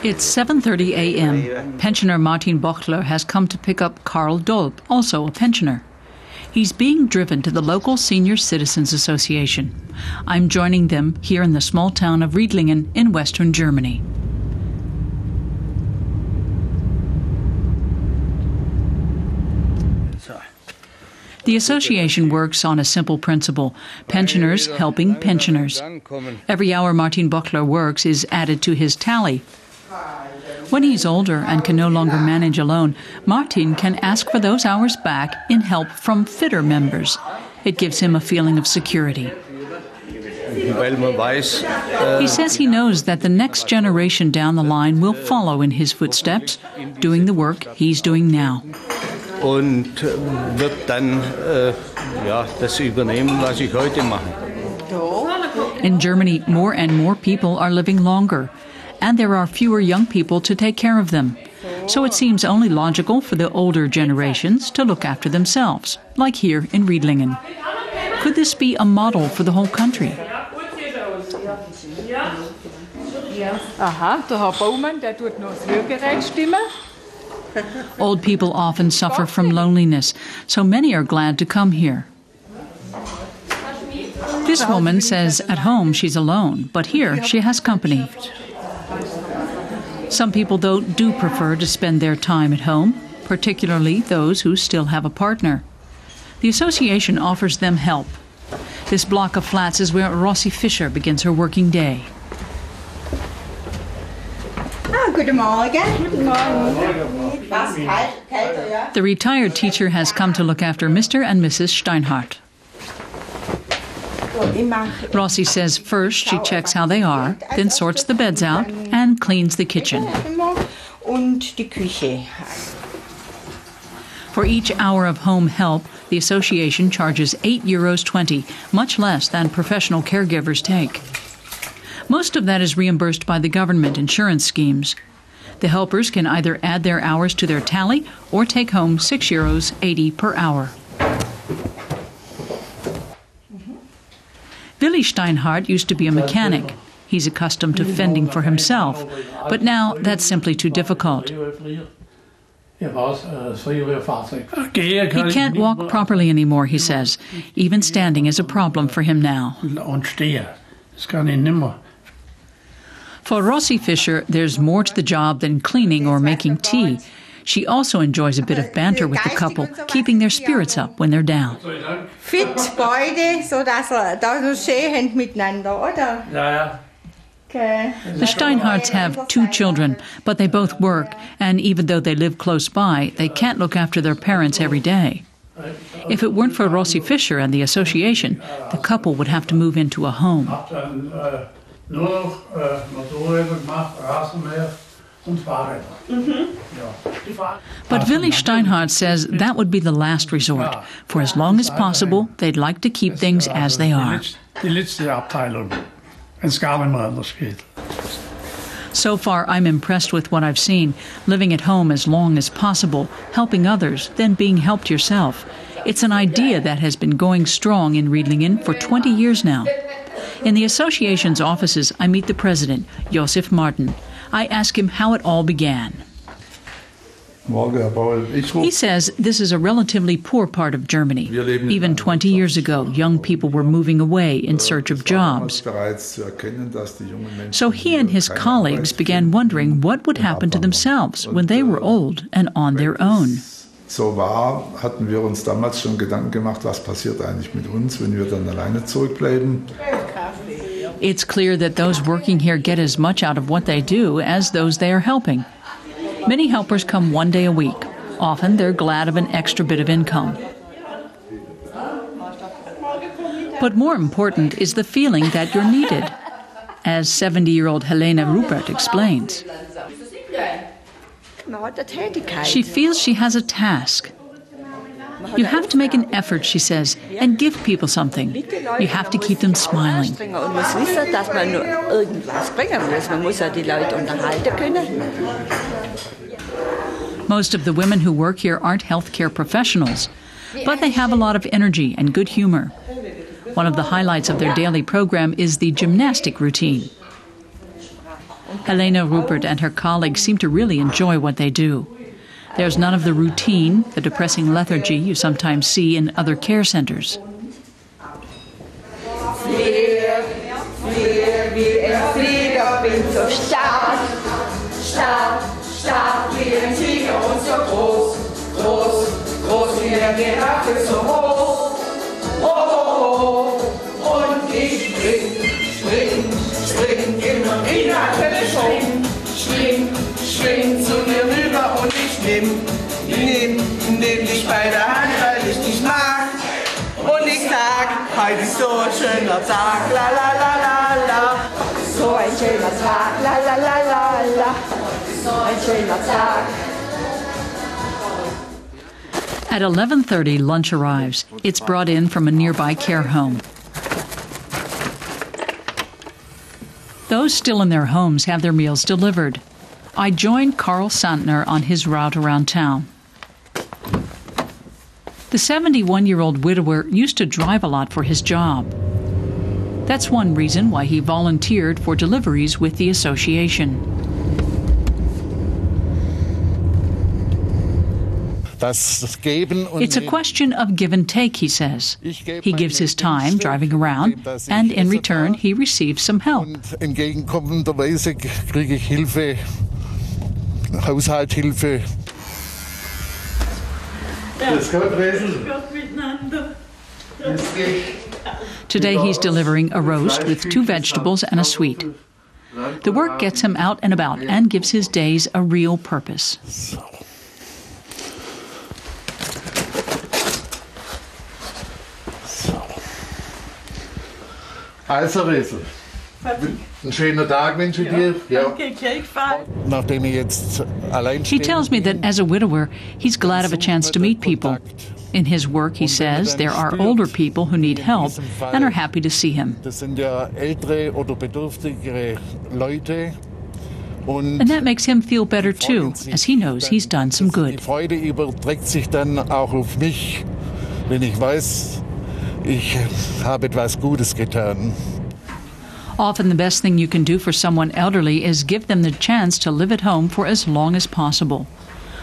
It's 7:30 a.m. Pensioner Martin Bochler has come to pick up Karl Dolb, also a pensioner. He's being driven to the local Senior Citizens Association. I'm joining them here in the small town of Riedlingen in western Germany. The association works on a simple principle: pensioners helping pensioners. Every hour Martin Bochler works is added to his tally. When he's older and can no longer manage alone, Martin can ask for those hours back in help from fitter members. It gives him a feeling of security. He says he knows that the next generation down the line will follow in his footsteps, doing the work he's doing now. Und wird dann das übernehmen, was ich heute mache. In Germany, more and more people are living longer, and there are fewer young people to take care of them. So it seems only logical for the older generations to look after themselves, like here in Riedlingen. Could this be a model for the whole country? Aha, der Herr Baumann, der tut noch das Hörgerät stimmen. Old people often suffer from loneliness, so many are glad to come here. This woman says at home she's alone, but here she has company. Some people, though, do prefer to spend their time at home, particularly those who still have a partner. The association offers them help. This block of flats is where Rossi Fischer begins her working day. Guten Morgen. Guten Morgen. The retired teacher has come to look after Mr. and Mrs. Steinhardt. Rossi says first she checks how they are, then sorts the beds out and cleans the kitchen. For each hour of home help, the association charges €8.20, much less than professional caregivers take. Most of that is reimbursed by the government insurance schemes. The helpers can either add their hours to their tally or take home €6.80 per hour. Willi Steinhardt used to be a mechanic. He's accustomed to fending for himself, but now that's simply too difficult. He can't walk properly anymore, he says. Even standing is a problem for him now. For Rossi Fischer, there's more to the job than cleaning or making tea. She also enjoys a bit of banter with the couple, keeping their spirits up when they're down. Fit, beide, so dass da so schön miteinander, oder? Ja. The Steinhardts have 2 children, but they both work, and even though they live close by, they can't look after their parents every day. If it weren't for Rossi Fischer and the association, the couple would have to move into a home. But Willi Steinhardt says that would be the last resort. For as long as possible, they'd like to keep things as they are. So far, I'm impressed with what I've seen. Living at home as long as possible, helping others, then being helped yourself. It's an idea that has been going strong in Riedlingen for 20 years now. In the association's offices, I meet the president, Josef Martin. I ask him how it all began. He says this is a relatively poor part of Germany. Even 20 years ago, young people were moving away in search of jobs. So he and his colleagues began wondering what would happen to themselves when they were old and on their own. Hatten wir uns damals schon Gedanken gemacht, was passiert eigentlich mit uns, wenn wir dann alleine zurückbleiben. It's clear that those working here get as much out of what they do as those they are helping. Many helpers come 1 day a week. Often they're glad of an extra bit of income. But more important is the feeling that you're needed, as 70-year-old Helena Rupert explains. She feels she has a task. You have to make an effort, she says, and give people something. You have to keep them smiling. Most of the women who work here aren't healthcare professionals, but they have a lot of energy and good humor. One of the highlights of their daily program is the gymnastic routine. Helena Rupert and her colleagues seem to really enjoy what they do. There's none of the routine, the depressing lethargy you sometimes see in other care centers. Spring zu mir rüber und ich nehm dich bei der Hand, weil ich dich mag. Und ich sag, heute ist so ein schöner Tag, la la la la la. So ein schöner Tag, la la la la la. So ein schöner Tag. At 11:30, lunch arrives. It's brought in from a nearby care home. Those still in their homes have their meals delivered. I joined Carl Santner on his route around town. The 71-year-old widower used to drive a lot for his job. That's one reason why he volunteered for deliveries with the association. It's a question of give and take, he says. He gives his time driving around, and in return he receives some help. Haushaltshilfe. Today he's delivering a roast with 2 vegetables and a sweet. The work gets him out and about and gives his days a real purpose. Also, Riesel. Ein schöner Tag wünsche ich dir. Ja. Nachdem ich jetzt allein He tells me that as a widower, he's glad of a chance to meet people. In his work, he says, there are older people who need help and are happy to see him. Das sind ja ältere oder bedürftigere Leute. And that makes him feel better too, as he knows he's done some good. Die Freude überträgt sich dann auch auf mich, wenn ich weiß, ich habe etwas Gutes getan. Often the best thing you can do for someone elderly is give them the chance to live at home for as long as possible.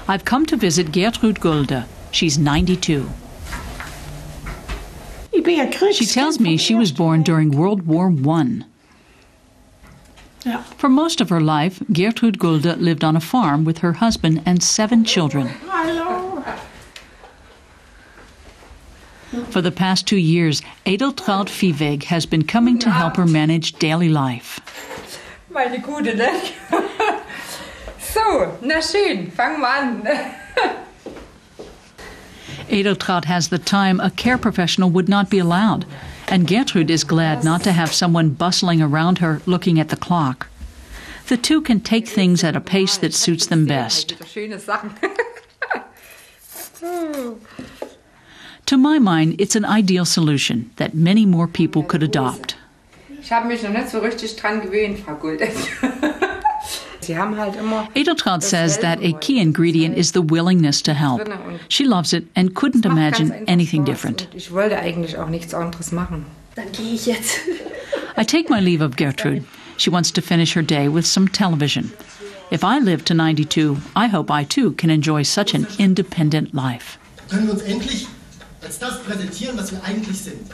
I've come to visit Gertrud Gulde. She's 92. She tells me she was born during World War I. For most of her life, Gertrud Gulde lived on a farm with her husband and 7 children. For the past 2 years, Edeltraud Viehweg has been coming to help her manage daily life. Meine Gute, ne? So, na schön, fangen wir an. Edeltraud has the time a care professional would not be allowed, and Gertrude is glad not to have someone bustling around her looking at the clock. The two can take things at a pace that suits them best. To my mind, it's an ideal solution that many more people could adopt. Ich habe mich noch nicht so richtig dran gewöhnt, Frau Gulde. Edeltraud says that a key ingredient is the willingness to help. She loves it and couldn't imagine anything different. Ich wollte eigentlich auch nichts anderes machen. Dann gehe ich jetzt. I take my leave of Gertrude. She wants to finish her day with some television. If I live to 92, I hope I too can enjoy such an independent life. Können wir uns endlich als das präsentieren, was wir eigentlich sind.